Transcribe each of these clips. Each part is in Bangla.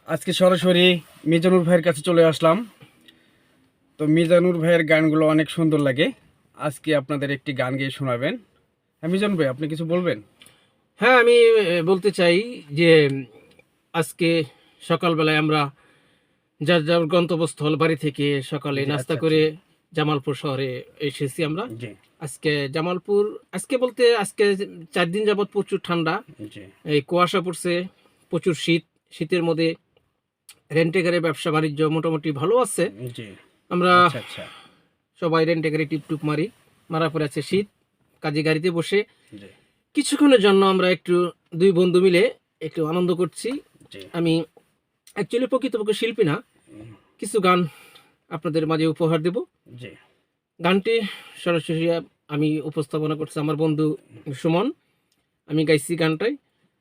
আজকে সরাসরি মিজানুর ভাইয়ের কাছে চলে আসলাম। তো মিজানুর ভাইয়ের গানগুলো অনেক সুন্দর লাগে। আজকে আপনাদের একটি গান গেয়ে শোনাবেন। হ্যাঁ মিজানুর ভাই, আপনি কিছু বলবেন? হ্যাঁ, আমি বলতে চাই যে আজকে সকালবেলায় আমরা যার যার গন্তব্যস্থল বাড়ি থেকে সকালে জি, নাস্তা আচ্ছা করে আচ্ছা। জামালপুর শহরে এসেছি আমরা। জি আজকে জামালপুর, আজকে 4 দিন যাবৎ প্রচুর ঠান্ডা, জি এই কুয়াশা পড়ছে, প্রচুর শীতের মধ্যে রেন্টেকারে ব্যবসা বাণিজ্য মোটামুটি ভালো আছে। জি আমরা আচ্ছা আচ্ছা। সবাই রেন্টেকারে টিপটুপ মারা পড়ে আছে শীত, কাজে গাড়িতে বসে জি কিছুক্ষণের জন্য আমরা একটু দুই বন্ধু মিলে একটু আনন্দ করছি। জি আমি অ্যাকচুয়ালি প্রকৃতপক্ষে শিল্পী না, কিছু গান আপনাদের মাঝে উপহার দেব। জি গানটি সরাসরি আমি উপস্থাপনা করছি আমার বন্ধু সুমন, আমি গাইছি গানটাই।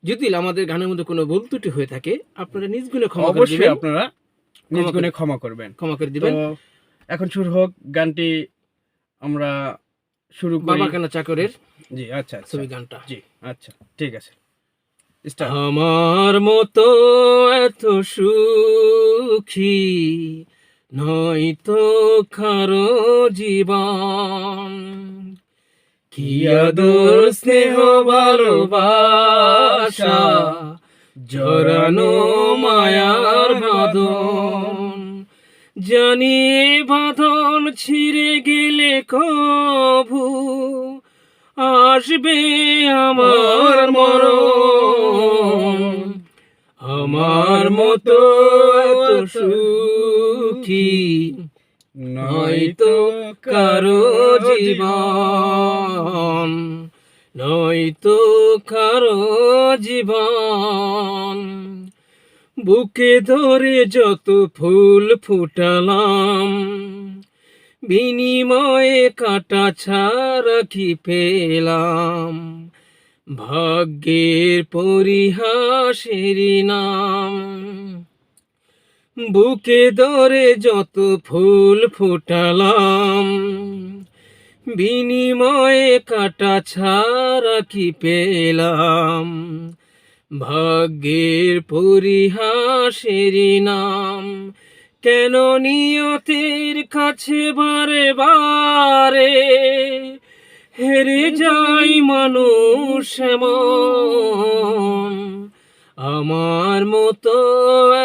যদি আমাদের গানের মধ্যে কোনো ভুল ত্রুটি হয়ে থাকে আপনারা নিজ গুণে ক্ষমা করে অবশ্যই দিবেন, আপনারা নিজ গুণে ক্ষমা করবেন। ক্ষমা করে তো দিবেন। এখন শুরু হোক গানটি। আমরা শুরু করি। বাবা কেন চাকরের জি আচ্ছা আচ্ছা। ছবি গানটা। জি আচ্ছা, ঠিক আছে, স্টার্ট। আমার মতো এত সুখী নয়তো কারো জীবন, কি আদর স্নেহ ভালোবাসা জড়ানো মায়ার বাঁধন, জানি বাঁধন ছিঁড়ে গেলে কভু আসবে আমার মরণ। আমার মতো এত সুখী নয়তো কারো জীবন, নয়তো কারো জীবন। বুকে ধরে যত ফুল ফুটালাম, বিনিময়ে কাটা ছাড়া কি পেলাম, ভাগ্যের পরিহাসেরই নাম। বুকে ধরে যত ফুল ফুটালাম, বিনিময়ে কাটা ছাড়া কি পেলাম, ভাগ্যের পরিহাসেরই নাম। কেন নিয়তের কাছে বারে বারে হেরে যাই মানুষ এমন, আমার মতো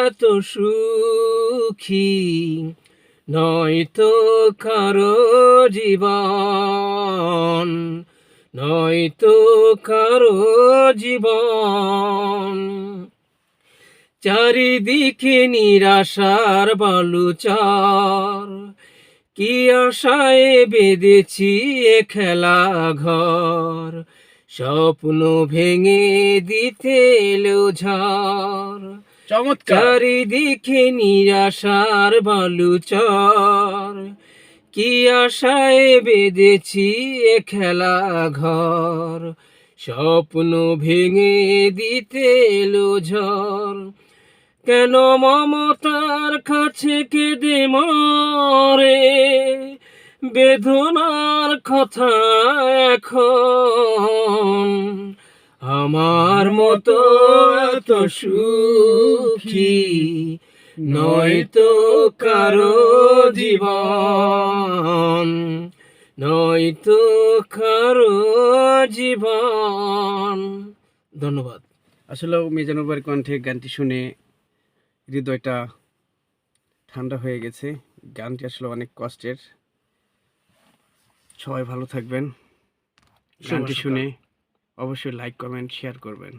এত সুখী নয়তো কারো জীবন, নয়তো কারো জীবন। চারিদিকে নিরাশার বালুচর, কি আশায় বেঁধেছি এ খেলা ঘর, স্বপ্ন ভেঙে দিতে এলো ঝড়। চমৎকার। চারিদিকে নিরাশার বালুচর, কি আশায় বেঁধেছি এ খেলা ঘর, স্বপ্ন ভেঙে দিতে এলো ঝড়। কেন মমতার কাছে কেঁদে মরে বেদনার কথা এখন, আমার মতো এত সুখী নয়তো কারো জীবন, নয়তো কারো জীবন। ধন্যবাদ। আসলে মিজানুর ভাইয়ের কণ্ঠে গানটি শুনে হৃদয়টা ঠান্ডা হয়ে গেছে। গানটি আসলে অনেক কষ্টের। সবাই ভালো থাকবেন। শুভ গানটি সকাল। শুনে অবশ্যই লাইক, কমেন্ট, শেয়ার করবেন।